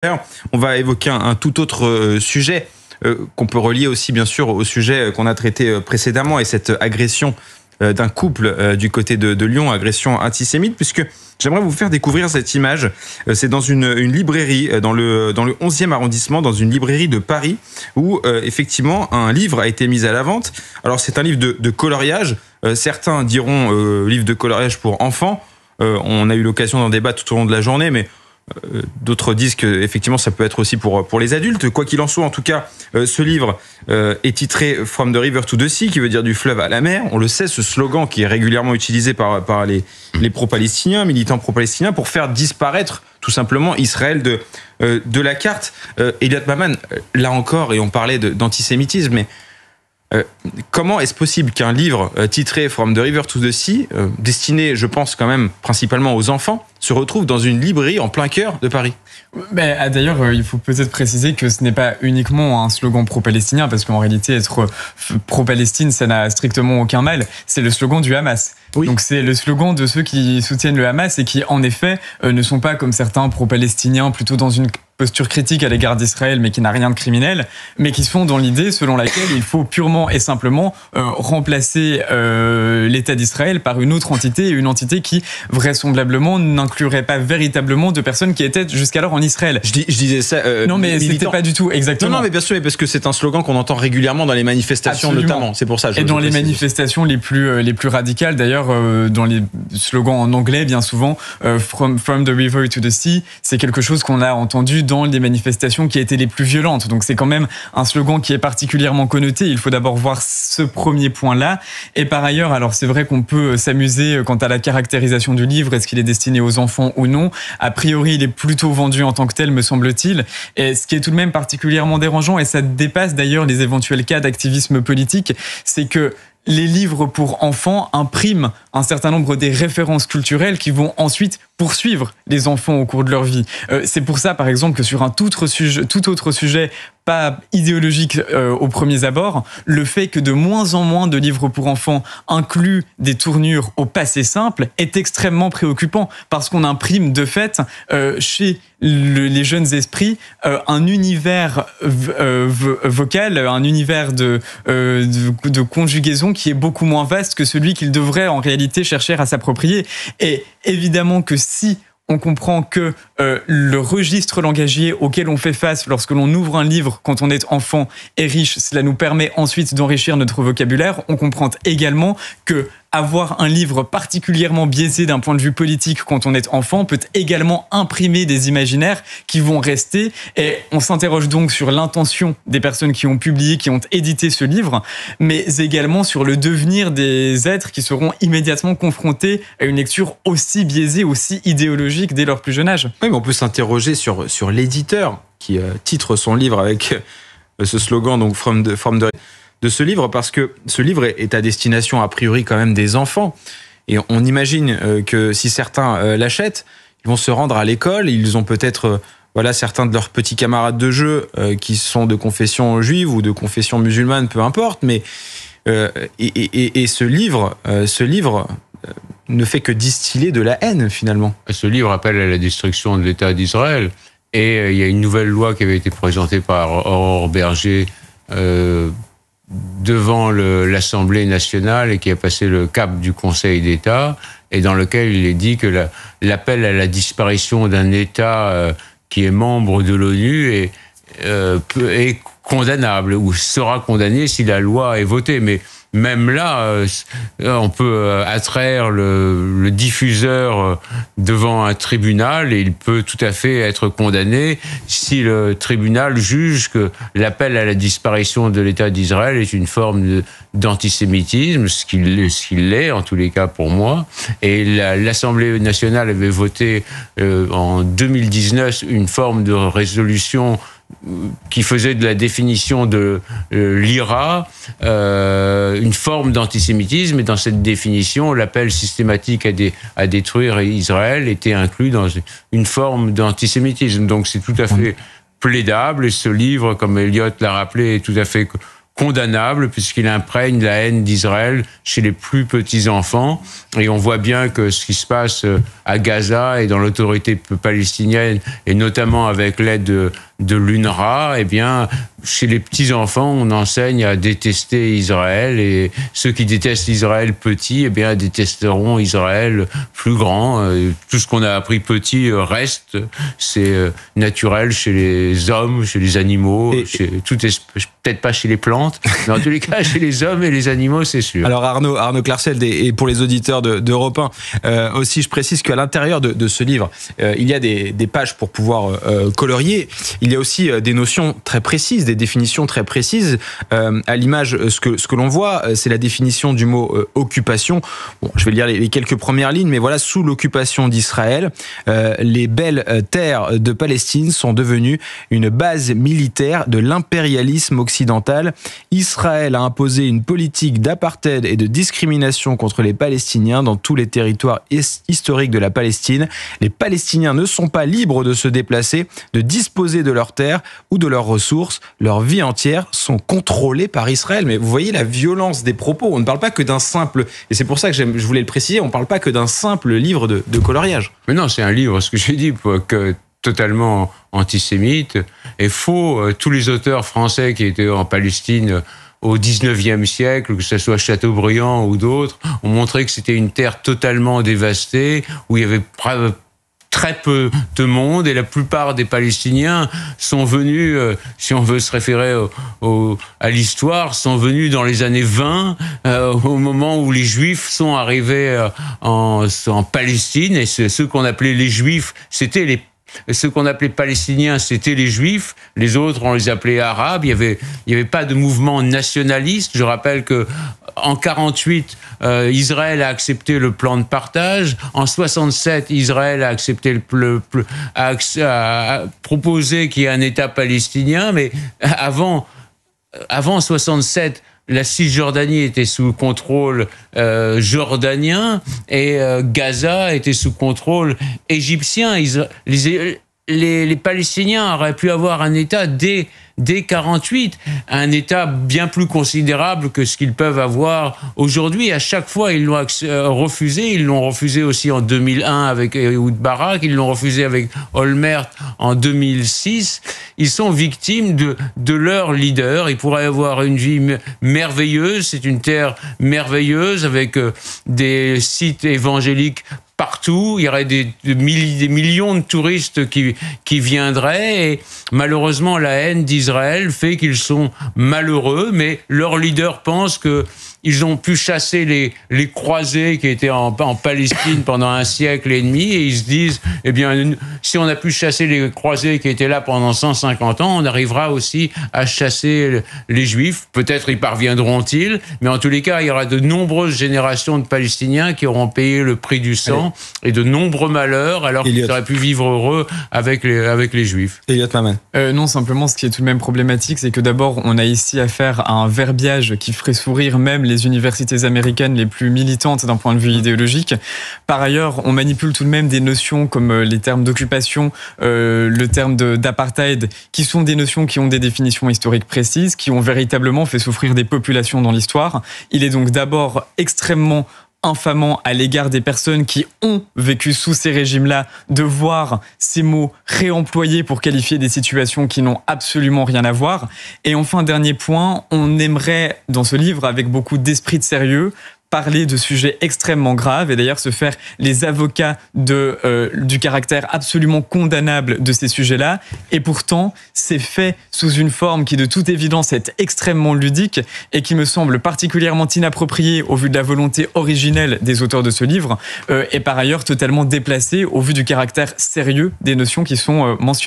On va évoquer un tout autre sujet qu'on peut relier aussi bien sûr au sujet qu'on a traité précédemment et cette agression d'un couple du côté de Lyon, agression antisémite, puisque j'aimerais vous faire découvrir cette image. C'est dans une librairie, dans le 11e arrondissement, dans une librairie de Paris, où effectivement un livre a été mis à la vente. Alors c'est un livre de coloriage, certains diront livre de coloriage pour enfants. On a eu l'occasion d'en débattre tout au long de la journée, mais d'autres disent que effectivement ça peut être aussi pour les adultes. Quoi qu'il en soit, en tout cas, ce livre est titré From the River to the Sea, qui veut dire du fleuve à la mer. On le sait, ce slogan qui est régulièrement utilisé par les pro-palestiniens, militants pro-palestiniens, pour faire disparaître tout simplement Israël de la carte. Elliot Maman, là encore, et on parlait d'antisémitisme, mais comment est-ce possible qu'un livre titré From the River to the Sea, destiné, je pense quand même principalement aux enfants, se retrouve dans une librairie en plein cœur de Paris? D'ailleurs, il faut peut-être préciser que ce n'est pas uniquement un slogan pro-palestinien, parce qu'en réalité, être pro-Palestine, ça n'a strictement aucun mal. C'est le slogan du Hamas. Oui. Donc c'est le slogan de ceux qui soutiennent le Hamas et qui, en effet, ne sont pas comme certains pro-palestiniens, plutôt dans une posture critique à l'égard d'Israël, mais qui n'a rien de criminel, mais qui sont dans l'idée selon laquelle il faut purement et simplement remplacer l'État d'Israël par une autre entité, une entité qui vraisemblablement n'inclurait pas véritablement de personnes qui étaient jusqu'alors en Israël. Je disais ça. Non, mais c'était pas du tout exactement. Non, mais bien sûr, parce que c'est un slogan qu'on entend régulièrement dans les manifestations. Absolument. Notamment. C'est pour ça. Et dans les manifestations les plus radicales, d'ailleurs, dans les slogans en anglais, bien souvent, from the river to the sea, c'est quelque chose qu'on a entendu dans les manifestations qui étaient les plus violentes. Donc c'est quand même un slogan qui est particulièrement connoté. Il faut d'abord voir ce premier point-là. Et par ailleurs, alors c'est vrai qu'on peut s'amuser quant à la caractérisation du livre. Est-ce qu'il est destiné aux enfants ou non? A priori, il est plutôt vendu en tant que tel, me semble-t-il. Et ce qui est tout de même particulièrement dérangeant, et ça dépasse d'ailleurs les éventuels cas d'activisme politique, c'est que les livres pour enfants impriment un certain nombre des références culturelles qui vont ensuite poursuivre les enfants au cours de leur vie. C'est pour ça, par exemple, que sur un tout autre sujet, pas idéologique aux premiers abords, le fait que de moins en moins de livres pour enfants incluent des tournures au passé simple est extrêmement préoccupant, parce qu'on imprime de fait chez les jeunes esprits un univers vocal, un univers de conjugaison qui est beaucoup moins vaste que celui qu'ils devraient en réalité chercher à s'approprier. Et évidemment que si on comprend que le registre langagier auquel on fait face lorsque l'on ouvre un livre quand on est enfant est riche, cela nous permet ensuite d'enrichir notre vocabulaire. On comprend également que avoir un livre particulièrement biaisé d'un point de vue politique quand on est enfant peut également imprimer des imaginaires qui vont rester. Et on s'interroge donc sur l'intention des personnes qui ont publié, qui ont édité ce livre, mais également sur le devenir des êtres qui seront immédiatement confrontés à une lecture aussi biaisée, aussi idéologique dès leur plus jeune âge. Oui, mais on peut s'interroger sur l'éditeur qui titre son livre avec ce slogan, donc From the de ce livre, parce que ce livre est à destination a priori quand même des enfants. Et on imagine que si certains l'achètent, ils vont se rendre à l'école, ils ont peut-être certains de leurs petits camarades de jeu qui sont de confession juive ou de confession musulmane, peu importe, mais et ce livre ne fait que distiller de la haine finalement. Ce livre appelle à la destruction de l'État d'Israël. Et il y a une nouvelle loi qui avait été présentée par Aurore Berger devant l'Assemblée nationale et qui a passé le cap du Conseil d'État, et dans lequel il est dit que l'appel à la disparition d'un État qui est membre de l'ONU est condamnable, ou sera condamné si la loi est votée. Mais même là, on peut attraire le diffuseur devant un tribunal et il peut tout à fait être condamné si le tribunal juge que l'appel à la disparition de l'État d'Israël est une forme d'antisémitisme, ce qu'il est en tous les cas pour moi. Et l'Assemblée nationale avait voté en 2019 une forme de résolution qui faisait de la définition de l'IRA une forme d'antisémitisme, et dans cette définition, l'appel systématique à détruire Israël était inclus dans une forme d'antisémitisme. Donc c'est tout à fait plaidable, et ce livre, comme Elliot l'a rappelé, est tout à fait condamnable puisqu'il imprègne la haine d'Israël chez les plus petits enfants. Et on voit bien que ce qui se passe à Gaza et dans l'autorité palestinienne, et notamment avec l'aide de l'UNRWA, eh bien, chez les petits enfants, on enseigne à détester Israël, et ceux qui détestent Israël petit, eh bien, détesteront Israël plus grand. Tout ce qu'on a appris petit reste, c'est naturel chez les hommes, chez les animaux, peut-être pas chez les plantes, mais en tous les cas, chez les hommes et les animaux, c'est sûr. Alors Arnaud Klarsfeld, et pour les auditeurs d'Europe 1, aussi je précise qu'à l'intérieur de ce livre, il y a des pages pour pouvoir colorier. Il y a aussi des notions très précises, des définitions très précises. À l'image, ce que l'on voit, c'est la définition du mot occupation. Bon, je vais lire les quelques premières lignes, mais voilà, sous l'occupation d'Israël, les belles terres de Palestine sont devenues une base militaire de l'impérialisme occidental. Israël a imposé une politique d'apartheid et de discrimination contre les Palestiniens dans tous les territoires historiques de la Palestine. Les Palestiniens ne sont pas libres de se déplacer, de disposer de leurs terres ou de leurs ressources. Leur vie entière sont contrôlées par Israël. Mais vous voyez la violence des propos. On ne parle pas que d'un simple, et c'est pour ça que je voulais le préciser, on ne parle pas que d'un simple livre de coloriage. Mais non, c'est un livre, ce que j'ai dit, totalement antisémite et faux. Tous les auteurs français qui étaient en Palestine au 19e siècle, que ce soit Chateaubriand ou d'autres, ont montré que c'était une terre totalement dévastée, où il y avait très peu de monde, et la plupart des Palestiniens sont venus, si on veut se référer à l'histoire, sont venus dans les années 20, au moment où les Juifs sont arrivés en Palestine, et ceux qu'on appelait les Juifs, c'était ceux qu'on appelait palestiniens, c'était les Juifs. Les autres, on les appelait arabes. Il y avait pas de mouvement nationaliste. Je rappelle que en 48, Israël a accepté le plan de partage. En 67, Israël a accepté a proposé qu'il y ait un État palestinien. Mais avant 67, la Cisjordanie était sous contrôle jordanien, et Gaza était sous contrôle égyptien. Les Palestiniens auraient pu avoir un État dès 48, un État bien plus considérable que ce qu'ils peuvent avoir aujourd'hui. À chaque fois, ils l'ont refusé. Ils l'ont refusé aussi en 2001 avec Ehud Barak. Ils l'ont refusé avec Olmert en 2006. Ils sont victimes de leur leader. Ils pourraient avoir une vie merveilleuse. C'est une terre merveilleuse avec des sites évangéliques partout. Il y aurait des millions de touristes qui viendraient, et malheureusement la haine d'Israël fait qu'ils sont malheureux, mais leur leader pense que ils ont pu chasser les croisés qui étaient en Palestine pendant un siècle et demi, et ils se disent, eh bien, si on a pu chasser les croisés qui étaient là pendant 150 ans, on arrivera aussi à chasser les Juifs. Peut-être y parviendront-ils, mais en tous les cas, il y aura de nombreuses générations de Palestiniens qui auront payé le prix du sang et de nombreux malheurs, alors qu'ils auraient pu vivre heureux avec les Juifs. Elliot Maman. Non, simplement, ce qui est tout de même problématique, c'est que d'abord, on a ici affaire à un verbiage qui ferait sourire même les universités américaines les plus militantes d'un point de vue idéologique. Par ailleurs, on manipule tout de même des notions comme les termes d'occupation, le terme d'apartheid, qui sont des notions qui ont des définitions historiques précises, qui ont véritablement fait souffrir des populations dans l'histoire. Il est donc d'abord extrêmement infamant à l'égard des personnes qui ont vécu sous ces régimes-là, de voir ces mots réemployés pour qualifier des situations qui n'ont absolument rien à voir. Et enfin, dernier point, on aimerait, dans ce livre, avec beaucoup d'esprit de sérieux, parler de sujets extrêmement graves, et d'ailleurs se faire les avocats du caractère absolument condamnable de ces sujets-là. Et pourtant, c'est fait sous une forme qui, de toute évidence, est extrêmement ludique et qui me semble particulièrement inappropriée au vu de la volonté originelle des auteurs de ce livre, et par ailleurs totalement déplacée au vu du caractère sérieux des notions qui sont mentionnées.